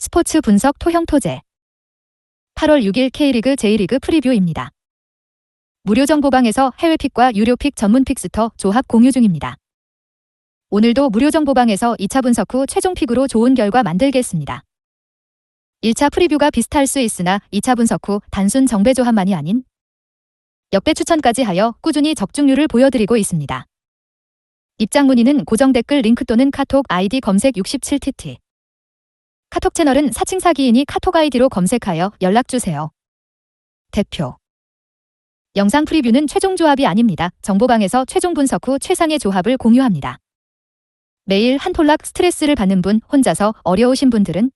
스포츠 분석 토형 토제 8월 6일 K리그 J리그 프리뷰입니다. 무료 정보방에서 해외픽과 유료픽 전문 픽스터 조합 공유 중입니다. 오늘도 무료 정보방에서 2차 분석 후 최종 픽으로 좋은 결과 만들겠습니다. 1차 프리뷰가 비슷할 수 있으나 2차 분석 후 단순 정배 조합만이 아닌 역배 추천까지 하여 꾸준히 적중률을 보여드리고 있습니다. 입장 문의는 고정 댓글 링크 또는 카톡 아이디 검색 67TT. 카톡 채널은 사칭 사기인이 카톡 아이디로 검색하여 연락주세요. 대표 영상 프리뷰는 최종 조합이 아닙니다. 정보방에서 최종 분석 후 최상의 조합을 공유합니다. 매일 한 톨락 스트레스를 받는 분, 혼자서 어려우신 분들은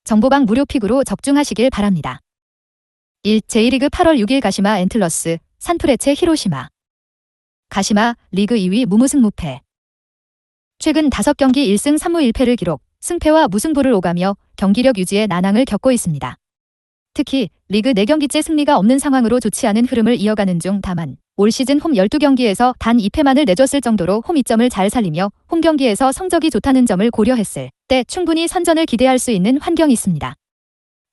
정보방 무료 픽으로 적중하시길 바랍니다. 1. J리그 8월 6일 가시마 앤틀러스, 산프레체 히로시마. 가시마, 리그 2위 무무승 무패. 최근 5경기 1승 3무 1패를 기록, 승패와 무승부를 오가며 경기력 유지에 난항을 겪고 있습니다. 특히 리그 4경기째 승리가 없는 상황으로 좋지 않은 흐름을 이어가는 중 다만 올 시즌 홈 12경기에서 단 2패만을 내줬을 정도로 홈 이점을 잘 살리며 홈 경기에서 성적이 좋다는 점을 고려했을 때 충분히 선전을 기대할 수 있는 환경이 있습니다.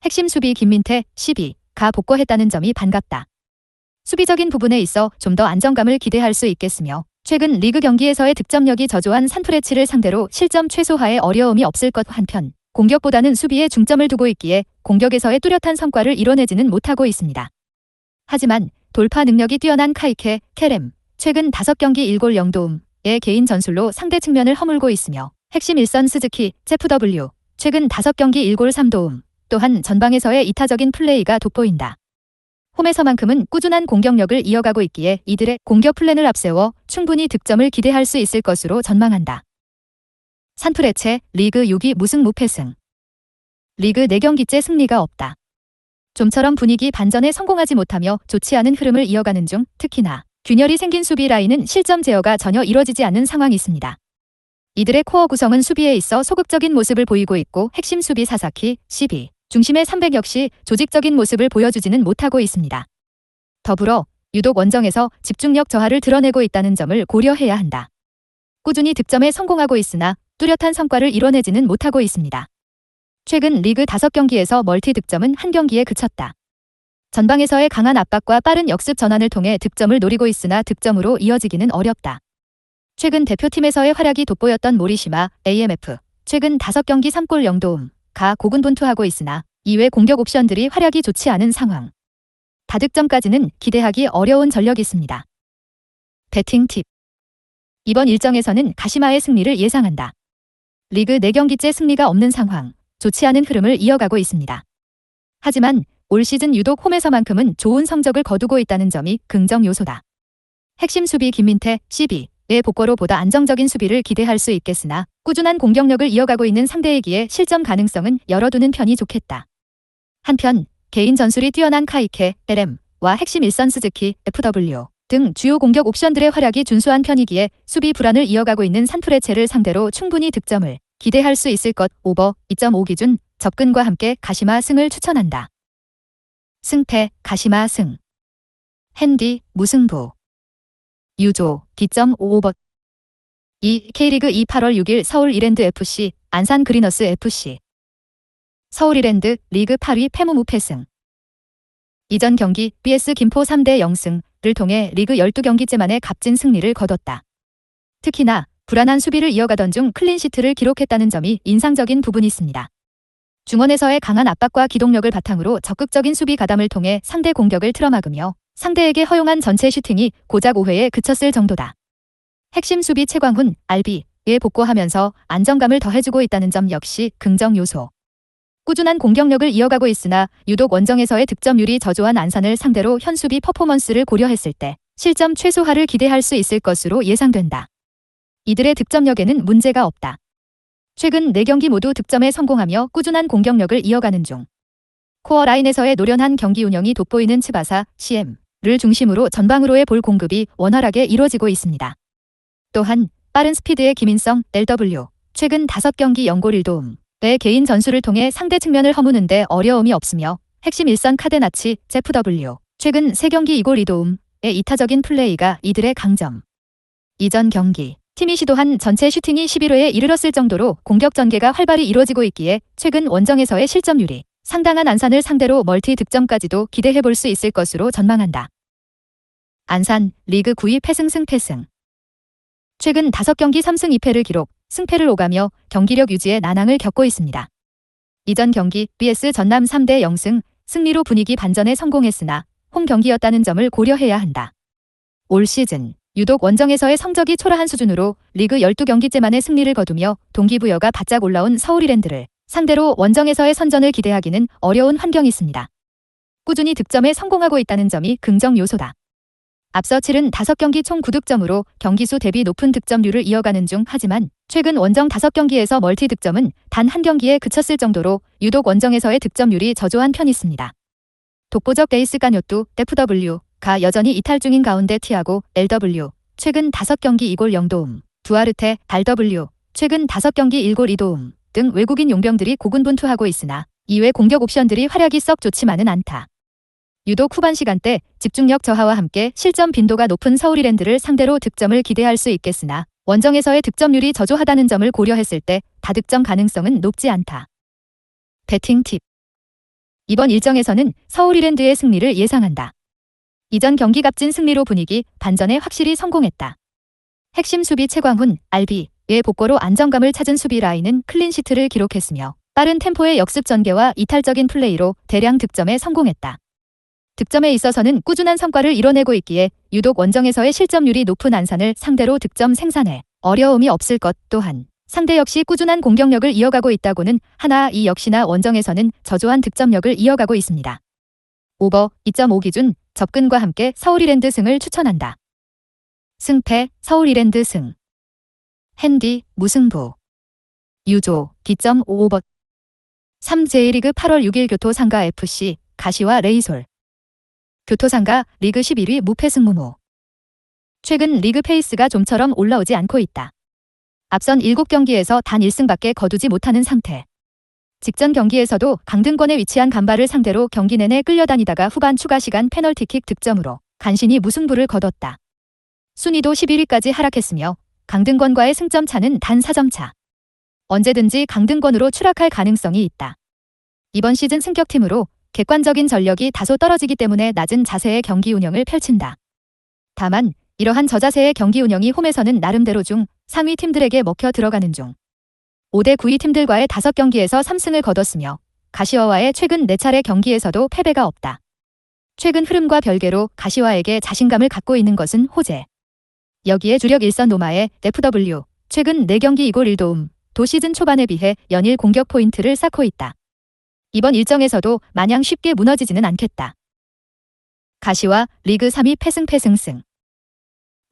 핵심 수비 김민태, 12가 복귀했다는 점이 반갑다. 수비적인 부분에 있어 좀 더 안정감을 기대할 수 있겠으며 최근 리그 경기에서의 득점력이 저조한 산프레치를 상대로 실점 최소화에 어려움이 없을 것 한편 공격보다는 수비에 중점을 두고 있기에 공격에서의 뚜렷한 성과를 이뤄내지는 못하고 있습니다. 하지만 돌파 능력이 뛰어난 카이케, 케렘, 최근 5경기 1골 0도움의 개인 전술로 상대 측면을 허물고 있으며 핵심 일선 스즈키, 제프 W, 최근 5경기 1골 3도움, 또한 전방에서의 이타적인 플레이가 돋보인다. 홈에서만큼은 꾸준한 공격력을 이어가고 있기에 이들의 공격 플랜을 앞세워 충분히 득점을 기대할 수 있을 것으로 전망한다. 산프레체, 리그 6위 무승 무패승. 리그 4경기째 승리가 없다. 좀처럼 분위기 반전에 성공하지 못하며 좋지 않은 흐름을 이어가는 중 특히나 균열이 생긴 수비 라인은 실점 제어가 전혀 이뤄지지 않는 상황이 있습니다. 이들의 코어 구성은 수비에 있어 소극적인 모습을 보이고 있고 핵심 수비 사사키, 12. 중심의 300 역시 조직적인 모습을 보여주지는 못하고 있습니다. 더불어 유독 원정에서 집중력 저하를 드러내고 있다는 점을 고려해야 한다. 꾸준히 득점에 성공하고 있으나 뚜렷한 성과를 이뤄내지는 못하고 있습니다. 최근 리그 5경기에서 멀티 득점은 한 경기에 그쳤다. 전방에서의 강한 압박과 빠른 역습 전환을 통해 득점을 노리고 있으나 득점으로 이어지기는 어렵다. 최근 대표팀에서의 활약이 돋보였던 모리시마, AMF, 최근 5경기 3골 0도움. 가 고군분투하고 있으나 이외 공격 옵션들이 활약이 좋지 않은 상황. 다득점까지는 기대하기 어려운 전력이 있습니다. 배팅 팁. 이번 일정에서는 가시마의 승리를 예상한다. 리그 4경기째 승리가 없는 상황, 좋지 않은 흐름을 이어가고 있습니다. 하지만 올 시즌 유독 홈에서만큼은 좋은 성적을 거두고 있다는 점이 긍정 요소다. 핵심 수비 김민태, 12의 복귀로 보다 안정적인 수비를 기대할 수 있겠으나 꾸준한 공격력을 이어가고 있는 상대이기에 실점 가능성은 열어두는 편이 좋겠다. 한편 개인 전술이 뛰어난 카이케, LM와 핵심 일선 스즈키, FW 등 주요 공격 옵션들의 활약이 준수한 편이기에 수비 불안을 이어가고 있는 산프레체를 상대로 충분히 득점을 기대할 수 있을 것. 오버 2.5 기준 접근과 함께 가시마 승을 추천한다. 승패 가시마 승. 핸디 무승부. 유조 D.55버 2. K리그 2 8월 6일 서울 이랜드 FC, 안산 그리너스 FC. 서울 이랜드 리그 8위 패무 무패승. 이전 경기 BS 김포 3대 0승을 통해 리그 12경기째 만에 값진 승리를 거뒀다. 특히나 불안한 수비를 이어가던 중 클린시트를 기록했다는 점이 인상적인 부분이 있습니다. 중원에서의 강한 압박과 기동력을 바탕으로 적극적인 수비 가담을 통해 상대 공격을 틀어막으며 상대에게 허용한 전체 슈팅이 고작 5회에 그쳤을 정도다. 핵심 수비 최광훈, RB에 복귀하면서 안정감을 더해주고 있다는 점 역시 긍정 요소. 꾸준한 공격력을 이어가고 있으나 유독 원정에서의 득점률이 저조한 안산을 상대로 현 수비 퍼포먼스를 고려했을 때 실점 최소화를 기대할 수 있을 것으로 예상된다. 이들의 득점력에는 문제가 없다. 최근 4경기 모두 득점에 성공하며 꾸준한 공격력을 이어가는 중. 코어 라인에서의 노련한 경기 운영이 돋보이는 츠바사, CM를 중심으로 전방으로의 볼 공급이 원활하게 이뤄지고 있습니다. 또한 빠른 스피드의 김인성, LW, 최근 5경기 0골 1도움의 개인 전술을 통해 상대 측면을 허무는데 어려움이 없으며 핵심 일선 카데나치, 제프 W, 최근 3경기 2골 2도움의 이타적인 플레이가 이들의 강점. 이전 경기 팀이 시도한 전체 슈팅이 11회에 이르렀을 정도로 공격 전개가 활발히 이루어지고 있기에 최근 원정에서의 실점률이 상당한 안산을 상대로 멀티 득점까지도 기대해볼 수 있을 것으로 전망한다. 안산, 리그 9위 패승 패승. 최근 5경기 3승 2패를 기록, 승패를 오가며 경기력 유지에 난항을 겪고 있습니다. 이전 경기 BS 전남 3대 0승, 승리로 분위기 반전에 성공했으나 홈 경기였다는 점을 고려해야 한다. 올 시즌 유독 원정에서의 성적이 초라한 수준으로 리그 12경기째 만에 승리를 거두며 동기부여가 바짝 올라온 서울 이랜드를 상대로 원정에서의 선전을 기대하기는 어려운 환경이 있습니다. 꾸준히 득점에 성공하고 있다는 점이 긍정 요소다. 앞서 치른 5경기 총 9득점으로 경기수 대비 높은 득점률을 이어가는 중 하지만 최근 원정 5경기에서 멀티 득점은 단 한 경기에 그쳤을 정도로 유독 원정에서의 득점률이 저조한 편이 있습니다. 독보적 에이스 까뇨뚜, FW가 여전히 이탈 중인 가운데 티아고, LW, 최근 5경기 2골 0도움, 두아르테, RW, 최근 5경기 1골 2도움 등 외국인 용병들이 고군분투하고 있으나 이외 공격 옵션들이 활약이 썩 좋지만은 않다. 유독 후반 시간대 집중력 저하와 함께 실점 빈도가 높은 서울 이랜드를 상대로 득점을 기대할 수 있겠으나 원정에서의 득점률이 저조하다는 점을 고려했을 때 다득점 가능성은 높지 않다. 배팅 팁. 이번 일정에서는 서울 이랜드의 승리를 예상한다. 이전 경기 값진 승리로 분위기 반전에 확실히 성공했다. 핵심 수비 최광훈, RB의 복고로 안정감을 찾은 수비 라인은 클린시트를 기록했으며 빠른 템포의 역습 전개와 이탈적인 플레이로 대량 득점에 성공했다. 득점에 있어서는 꾸준한 성과를 이뤄내고 있기에 유독 원정에서의 실점률이 높은 안산을 상대로 득점 생산에 어려움이 없을 것 또한 상대 역시 꾸준한 공격력을 이어가고 있다고는 하나 이 역시나 원정에서는 저조한 득점력을 이어가고 있습니다. 오버 2.5 기준 접근과 함께 서울 이랜드 승을 추천한다. 승패 서울 이랜드 승. 핸디 무승부. 유조 D.5 오버. 3 J리그 8월 6일 교토상가 FC 가시와 레이솔. 교토상가 리그 11위 무패승 무무. 최근 리그 페이스가 좀처럼 올라오지 않고 있다. 앞선 7경기에서 단 1승밖에 거두지 못하는 상태. 직전 경기에서도 강등권에 위치한 간발을 상대로 경기 내내 끌려다니다가 후반 추가 시간 페널티킥 득점으로 간신히 무승부를 거뒀다. 순위도 11위까지 하락했으며 강등권과의 승점 차는 단 4점 차. 언제든지 강등권으로 추락할 가능성이 있다. 이번 시즌 승격팀으로 객관적인 전력이 다소 떨어지기 때문에 낮은 자세의 경기 운영을 펼친다. 다만 이러한 저자세의 경기 운영이 홈에서는 나름대로 중 상위 팀들에게 먹혀 들어가는 중 5대 9위 팀들과의 5경기에서 3승을 거뒀으며 가시와와의 최근 4차례 경기에서도 패배가 없다. 최근 흐름과 별개로 가시와에게 자신감을 갖고 있는 것은 호재. 여기에 주력 일선 노마의 FW, 최근 4경기 2골 1도움, 도 시즌 초반에 비해 연일 공격 포인트를 쌓고 있다. 이번 일정에서도 마냥 쉽게 무너지지는 않겠다. 가시와 리그 3위 패승승.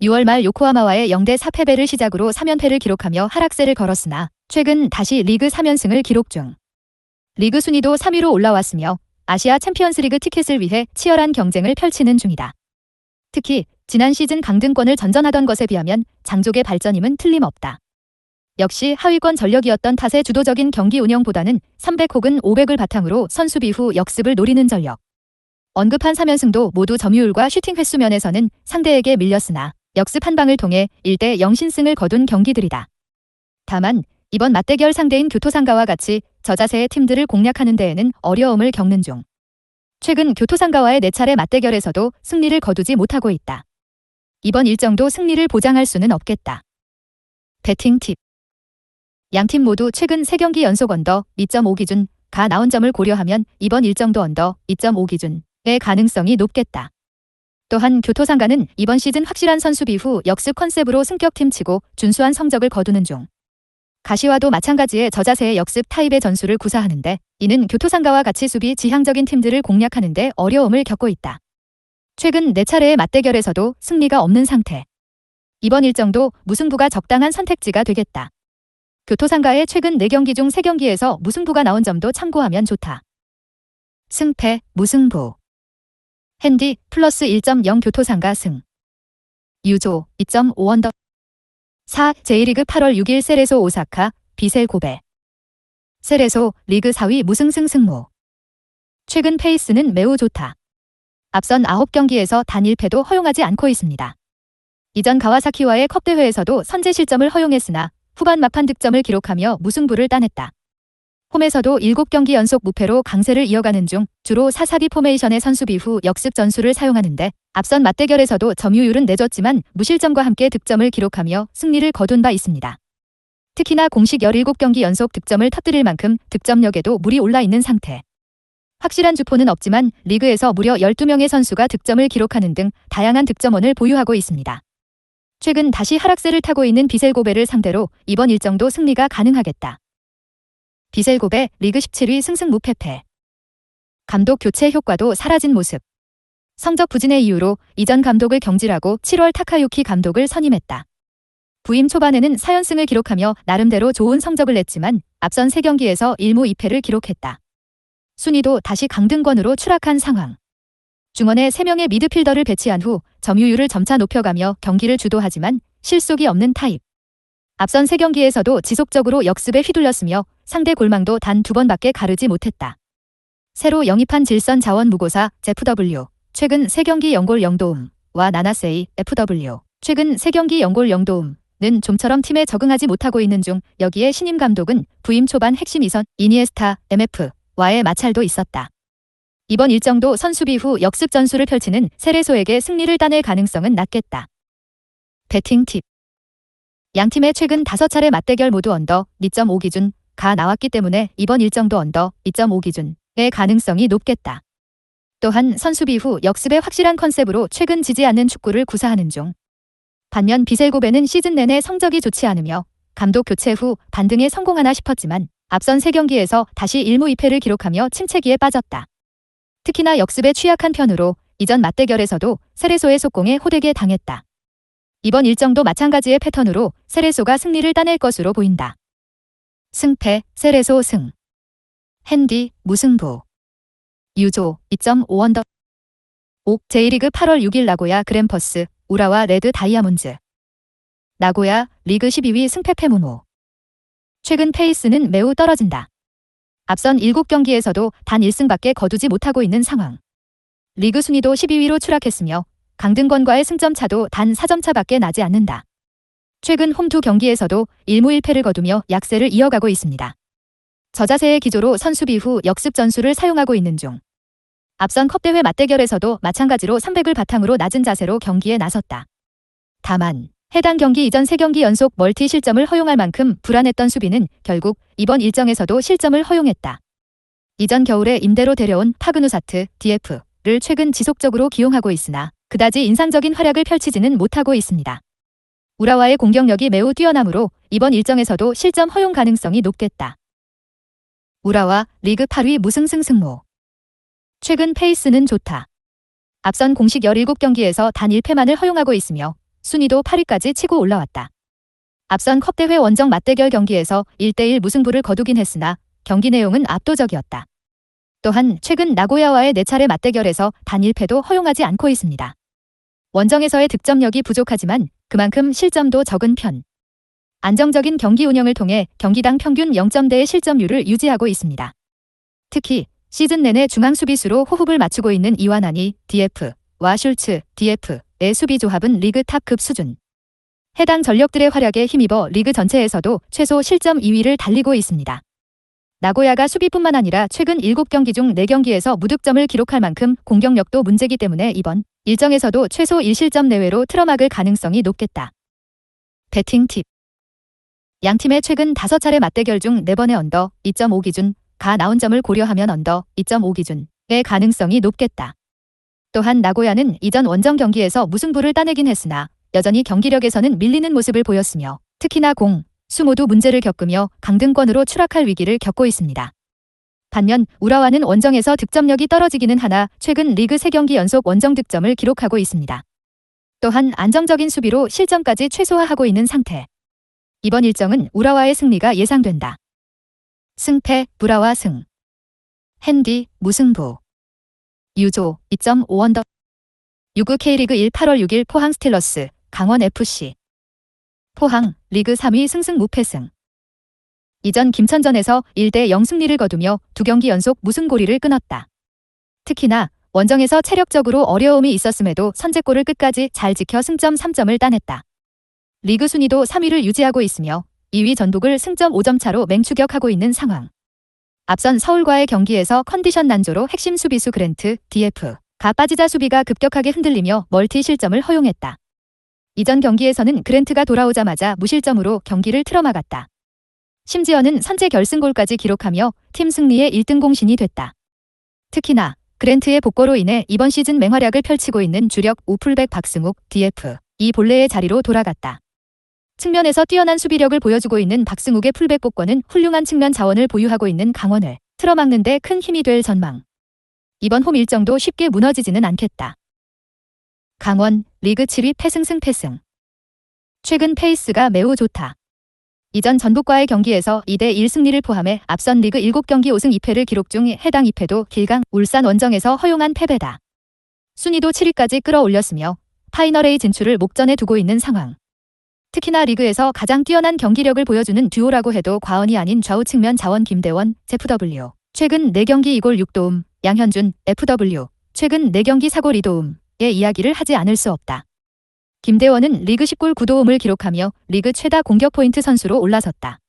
6월 말 요코하마와의 0대 4 패배를 시작으로 3연패를 기록하며 하락세를 걸었으나 최근 다시 리그 3연승을 기록 중. 리그 순위도 3위로 올라왔으며 아시아 챔피언스리그 티켓을 위해 치열한 경쟁을 펼치는 중이다. 특히 지난 시즌 강등권을 전전하던 것에 비하면 장족의 발전임은 틀림없다. 역시 하위권 전력이었던 탓에 주도적인 경기 운영보다는 300 혹은 500을 바탕으로 선수비 후 역습을 노리는 전력. 언급한 3연승도 모두 점유율과 슈팅 횟수 면에서는 상대에게 밀렸으나 역습 한 방을 통해 1대 0 신승을 거둔 경기들이다. 다만 이번 맞대결 상대인 교토상가와 같이 저자세의 팀들을 공략하는 데에는 어려움을 겪는 중. 최근 교토상가와의 4차례 맞대결에서도 승리를 거두지 못하고 있다. 이번 일정도 승리를 보장할 수는 없겠다. 배팅 팁. 양팀 모두 최근 3경기 연속 언더 2.5 기준가 나온 점을 고려하면 이번 일정도 언더 2.5 기준의 가능성이 높겠다. 또한 교토상가는 이번 시즌 확실한 선수비 후 역습 컨셉으로 승격팀 치고 준수한 성적을 거두는 중. 가시와도 마찬가지의 저자세의 역습 타입의 전술을 구사하는데 이는 교토상가와 같이 수비 지향적인 팀들을 공략하는 데 어려움을 겪고 있다. 최근 4차례의 맞대결에서도 승리가 없는 상태. 이번 일정도 무승부가 적당한 선택지가 되겠다. 교토상가의 최근 4경기 중 3경기에서 무승부가 나온 점도 참고하면 좋다. 승패, 무승부. 핸디 플러스 1.0 교토상가 승. 유조 2.5 언더. 4 J리그 8월 6일 세레소 오사카 비셀 고베. 세레소 리그 4위 무승승 승무. 최근 페이스는 매우 좋다. 앞선 9경기에서 단 1패도 허용하지 않고 있습니다. 이전 가와사키와의 컵대회에서도 선제 실점을 허용했으나 후반 막판 득점을 기록하며 무승부를 따냈다. 홈에서도 7경기 연속 무패로 강세를 이어가는 중 주로 사사기 포메이션의 선수비 후 역습 전술을 사용하는데 앞선 맞대결에서도 점유율은 내줬지만 무실점과 함께 득점을 기록하며 승리를 거둔 바 있습니다. 특히나 공식 17경기 연속 득점을 터뜨릴 만큼 득점력에도 물이 올라 있는 상태. 확실한 주포는 없지만 리그에서 무려 12명의 선수가 득점을 기록하는 등 다양한 득점원을 보유하고 있습니다. 최근 다시 하락세를 타고 있는 비셀고베를 상대로 이번 일정도 승리가 가능하겠다. 비셀고베 리그 17위 승승무패패. 감독 교체 효과도 사라진 모습. 성적 부진의 이유로 이전 감독을 경질하고 7월 타카유키 감독을 선임했다. 부임 초반에는 4연승을 기록하며 나름대로 좋은 성적을 냈지만 앞선 3경기에서 1무 2패를 기록했다. 순위도 다시 강등권으로 추락한 상황. 중원에 3명의 미드필더를 배치한 후 점유율을 점차 높여가며 경기를 주도하지만 실속이 없는 타입. 앞선 3경기에서도 지속적으로 역습에 휘둘렸으며 상대 골망도 단 2번밖에 가르지 못했다. 새로 영입한 질선 자원 무고사 FW, 최근 3경기 0골 0도움과 나나세이 FW, 최근 3경기 0골 0도움는 좀처럼 팀에 적응하지 못하고 있는 중 여기에 신임 감독은 부임 초반 핵심 이선 이니에스타 MF와의 마찰도 있었다. 이번 일정도 선수비 후 역습 전술을 펼치는 세레소에게 승리를 따낼 가능성은 낮겠다. 배팅 팁. 양팀의 최근 5차례 맞대결 모두 언더 2.5 기준가 나왔기 때문에 이번 일정도 언더 2.5 기준의 가능성이 높겠다. 또한 선수비 후 역습의 확실한 컨셉으로 최근 지지 않는 축구를 구사하는 중. 반면 비셀고베는 시즌 내내 성적이 좋지 않으며 감독 교체 후 반등에 성공하나 싶었지만 앞선 3경기에서 다시 1무 2패를 기록하며 침체기에 빠졌다. 특히나 역습에 취약한 편으로 이전 맞대결에서도 세레소의 속공에 호되게 당했다. 이번 일정도 마찬가지의 패턴으로 세레소가 승리를 따낼 것으로 보인다. 승패, 세레소 승. 핸디, 무승부. 유조, 2.5 언더. 옥, J리그 8월 6일 나고야 그랜퍼스, 우라와 레드 다이아몬즈. 나고야, 리그 12위 승패 패무무. 최근 페이스는 매우 떨어진다. 앞선 7경기에서도 단 1승밖에 거두지 못하고 있는 상황. 리그 순위도 12위로 추락했으며 강등권과의 승점 차도 단 4점 차밖에 나지 않는다. 최근 홈 2경기에서도 1무 1패를 거두며 약세를 이어가고 있습니다. 저자세의 기조로 선수비 후 역습 전술을 사용하고 있는 중. 앞선 컵대회 맞대결에서도 마찬가지로 300을 바탕으로 낮은 자세로 경기에 나섰다. 다만 해당 경기 이전 3경기 연속 멀티 실점을 허용할 만큼 불안했던 수비는 결국 이번 일정에서도 실점을 허용했다. 이전 겨울에 임대로 데려온 파그누사트, DF를 최근 지속적으로 기용하고 있으나 그다지 인상적인 활약을 펼치지는 못하고 있습니다. 우라와의 공격력이 매우 뛰어나므로 이번 일정에서도 실점 허용 가능성이 높겠다. 우라와 리그 8위 무승승 승무. 최근 페이스는 좋다. 앞선 공식 17경기에서 단 1패만을 허용하고 있으며 순위도 8위까지 치고 올라왔다. 앞선 컵대회 원정 맞대결 경기에서 1대1 무승부를 거두긴 했으나 경기 내용은 압도적이었다. 또한 최근 나고야와의 4차례 맞대결에서 단 1패도 허용하지 않고 있습니다. 원정에서의 득점력이 부족하지만 그만큼 실점도 적은 편. 안정적인 경기 운영을 통해 경기당 평균 0점대의 실점률을 유지하고 있습니다. 특히 시즌 내내 중앙 수비수로 호흡을 맞추고 있는 이완환이 DF와 슐츠, DF의 수비 조합은 리그 탑급 수준. 해당 전력들의 활약에 힘입어 리그 전체에서도 최소 실점 2위를 달리고 있습니다. 나고야가 수비뿐만 아니라 최근 7경기 중 4경기에서 무득점을 기록할 만큼 공격력도 문제기 때문에 이번 일정에서도 최소 1실점 내외로 틀어막을 가능성이 높겠다. 배팅 팁. 양팀의 최근 5차례 맞대결 중 4번의 언더 2.5 기준가 나온 점을 고려하면 언더 2.5 기준의 가능성이 높겠다. 또한 나고야는 이전 원정 경기에서 무승부를 따내긴 했으나 여전히 경기력에서는 밀리는 모습을 보였으며 특히나 공, 수 모두 문제를 겪으며 강등권으로 추락할 위기를 겪고 있습니다. 반면 우라와는 원정에서 득점력이 떨어지기는 하나 최근 리그 3경기 연속 원정 득점을 기록하고 있습니다. 또한 안정적인 수비로 실점까지 최소화하고 있는 상태. 이번 일정은 우라와의 승리가 예상된다. 승패, 우라와 승. 핸디, 무승부. 유조, 2.5 언더. 유구 K리그 1 8월 6일 포항 스틸러스, 강원 FC. 포항, 리그 3위 승승무패승. 이전 김천전에서 1대0 승리를 거두며 2경기 연속 무승고리를 끊었다. 특히나 원정에서 체력적으로 어려움이 있었음에도 선제골을 끝까지 잘 지켜 승점 3점을 따냈다. 리그 순위도 3위를 유지하고 있으며 2위 전북을 승점 5점 차로 맹추격하고 있는 상황. 앞선 서울과의 경기에서 컨디션 난조로 핵심 수비수 그랜트, DF가 빠지자 수비가 급격하게 흔들리며 멀티 실점을 허용했다. 이전 경기에서는 그랜트가 돌아오자마자 무실점으로 경기를 틀어막았다. 심지어는 선제 결승골까지 기록하며 팀 승리의 1등 공신이 됐다. 특히나 그랜트의 복거로 인해 이번 시즌 맹활약을 펼치고 있는 주력 우풀백 박승욱, DF, 이 본래의 자리로 돌아갔다. 측면에서 뛰어난 수비력을 보여주고 있는 박승욱의 풀백 복권은 훌륭한 측면 자원을 보유하고 있는 강원을 틀어막는 데 큰 힘이 될 전망. 이번 홈 일정도 쉽게 무너지지는 않겠다. 강원, 리그 7위 패승. 최근 페이스가 매우 좋다. 이전 전북과의 경기에서 2대1 승리를 포함해 앞선 리그 7경기 5승 2패를 기록 중 해당 2패도 길강, 울산 원정에서 허용한 패배다. 순위도 7위까지 끌어올렸으며 파이널 A 진출을 목전에 두고 있는 상황. 특히나 리그에서 가장 뛰어난 경기력을 보여주는 듀오라고 해도 과언이 아닌 좌우 측면 자원 김대원, FW, 최근 4경기 2골 6도움, 양현준, FW, 최근 4경기 4골 2도움의 이야기를 하지 않을 수 없다. 김대원은 리그 10골 9도움을 기록하며 리그 최다 공격 포인트 선수로 올라섰다.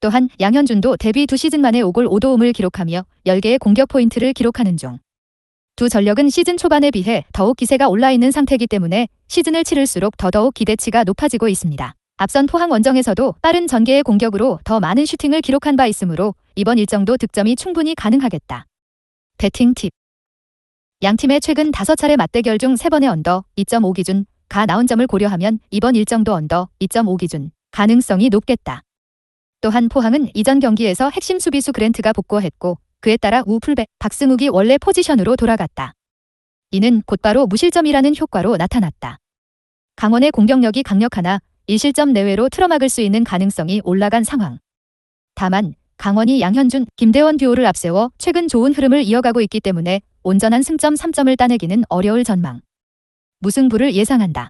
또한 양현준도 데뷔 2시즌 만에 5골 5도움을 기록하며 10개의 공격 포인트를 기록하는 중. 두 전력은 시즌 초반에 비해 더욱 기세가 올라있는 상태이기 때문에 시즌을 치를수록 더더욱 기대치가 높아지고 있습니다. 앞선 포항 원정에서도 빠른 전개의 공격으로 더 많은 슈팅을 기록한 바 있으므로 이번 일정도 득점이 충분히 가능하겠다. 배팅 팁. 양팀의 최근 5차례 맞대결 중 3번의 언더 2.5 기준 가 나온 점을 고려하면 이번 일정도 언더 2.5 기준 가능성이 높겠다. 또한 포항은 이전 경기에서 핵심 수비수 그랜트가 복구했고 그에 따라 우풀백 박승욱이 원래 포지션으로 돌아갔다. 이는 곧바로 무실점이라는 효과로 나타났다. 강원의 공격력이 강력하나 1실점 내외로 틀어막을 수 있는 가능성이 올라간 상황. 다만 강원이 양현준, 김대원 듀오를 앞세워 최근 좋은 흐름을 이어가고 있기 때문에 온전한 승점 3점을 따내기는 어려울 전망. 무승부를 예상한다.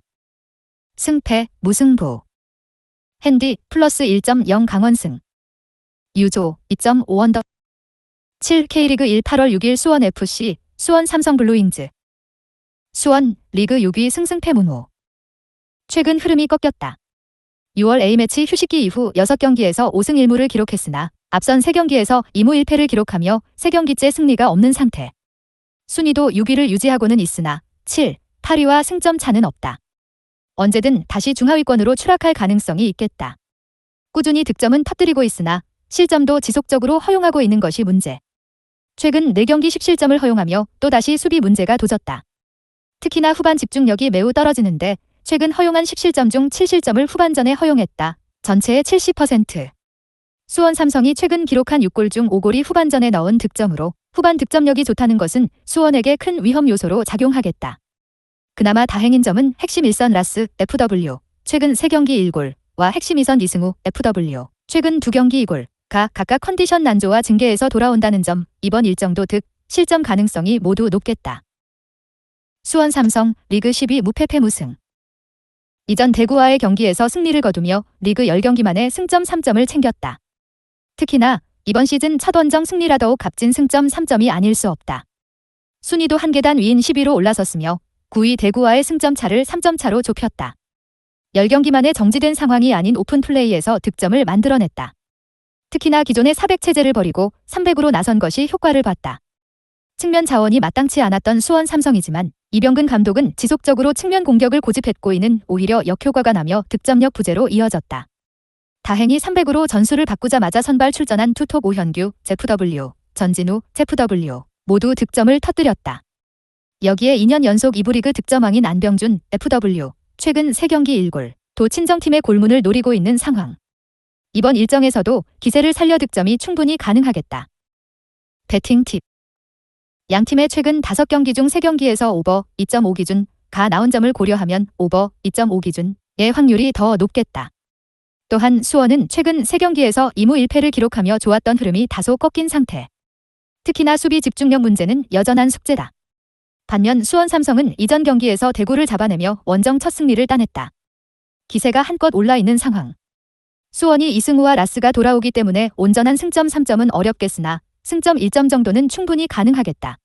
승패, 무승부. 핸디 플러스 1.0 강원승. 유조 2.5 언더. 7 K리그 1 8월 6일 수원FC, 수원 삼성블루윙즈. 수원, 리그 6위 승승패 문호. 최근 흐름이 꺾였다. 6월 A매치 휴식기 이후 6경기에서 5승 1무를 기록했으나 앞선 3경기에서 2무 1패를 기록하며 3경기째 승리가 없는 상태. 순위도 6위를 유지하고는 있으나 7, 8위와 승점 차는 없다. 언제든 다시 중하위권으로 추락할 가능성이 있겠다. 꾸준히 득점은 터뜨리고 있으나 실점도 지속적으로 허용하고 있는 것이 문제. 최근 4경기 10실점을 허용하며 또다시 수비 문제가 도졌다. 특히나 후반 집중력이 매우 떨어지는데 최근 허용한 10실점 중 7실점을 후반전에 허용했다. 전체의 70%. 수원 삼성이 최근 기록한 6골 중 5골이 후반전에 넣은 득점으로 후반 득점력이 좋다는 것은 수원에게 큰 위험 요소로 작용하겠다. 그나마 다행인 점은 핵심 1선 라스, FW, 최근 3경기 1골과 핵심 2선 이승우, FW, 최근 2경기 2골. 가 각각 컨디션 난조와 징계에서 돌아온다는 점, 이번 일정도 득, 실점 가능성이 모두 높겠다. 수원 삼성, 리그 10위 무패패 무승. 이전 대구와의 경기에서 승리를 거두며 리그 10경기 만에 승점 3점을 챙겼다. 특히나 이번 시즌 첫 원정 승리라 더욱 값진 승점 3점이 아닐 수 없다. 순위도 한 계단 위인 10위로 올라섰으며 9위 대구와의 승점 차를 3점 차로 좁혔다. 10경기 만에 정지된 상황이 아닌 오픈 플레이에서 득점을 만들어냈다. 특히나 기존의 400체제를 버리고 300으로 나선 것이 효과를 봤다. 측면 자원이 마땅치 않았던 수원 삼성이지만 이병근 감독은 지속적으로 측면 공격을 고집했고 이는 오히려 역효과가 나며 득점력 부재로 이어졌다. 다행히 300으로 전술을 바꾸자마자 선발 출전한 투톱 오현규, FW, 전진우, FW 모두 득점을 터뜨렸다. 여기에 2년 연속 2부 리그 득점왕인 안병준, FW, 최근 3경기 1골, 도 친정팀의 골문을 노리고 있는 상황. 이번 일정에서도 기세를 살려 득점이 충분히 가능하겠다. 배팅 팁. 양팀의 최근 5경기 중 3경기에서 오버 2.5 기준 가 나온 점을 고려하면 오버 2.5 기준의 확률이 더 높겠다. 또한 수원은 최근 3경기에서 2무 1패를 기록하며 좋았던 흐름이 다소 꺾인 상태. 특히나 수비 집중력 문제는 여전한 숙제다. 반면 수원 삼성은 이전 경기에서 대구를 잡아내며 원정 첫 승리를 따냈다. 기세가 한껏 올라있는 상황. 수원이 이승우와 라스가 돌아오기 때문에 온전한 승점 3점은 어렵겠으나 승점 1점 정도는 충분히 가능하겠다.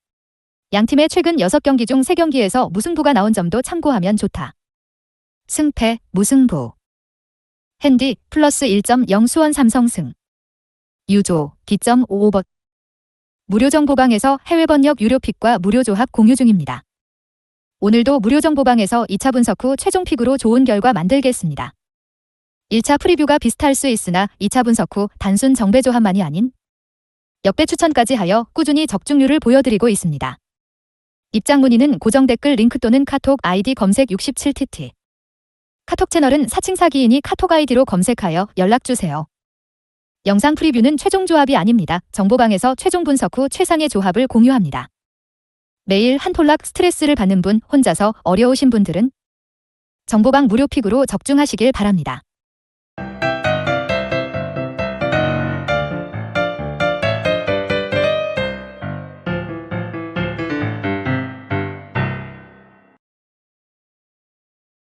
양팀의 최근 6경기 중 3경기에서 무승부가 나온 점도 참고하면 좋다. 승패, 무승부. 핸디, 플러스 1.0 수원 삼성승. 유조, D.55번. 무료 정보방에서 해외 번역 유료 픽과 무료 조합 공유 중입니다. 오늘도 무료 정보방에서 2차 분석 후 최종 픽으로 좋은 결과 만들겠습니다. 1차 프리뷰가 비슷할 수 있으나 2차 분석 후 단순 정배 조합만이 아닌 역배 추천까지 하여 꾸준히 적중률을 보여드리고 있습니다. 입장 문의는 고정 댓글 링크 또는 카톡 아이디 검색 67TT. 카톡 채널은 사칭사기인이 카톡 아이디로 검색하여 연락주세요. 영상 프리뷰는 최종 조합이 아닙니다. 정보방에서 최종 분석 후 최상의 조합을 공유합니다. 매일 한 톨락 스트레스를 받는 분, 혼자서 어려우신 분들은 정보방 무료 픽으로 적중하시길 바랍니다.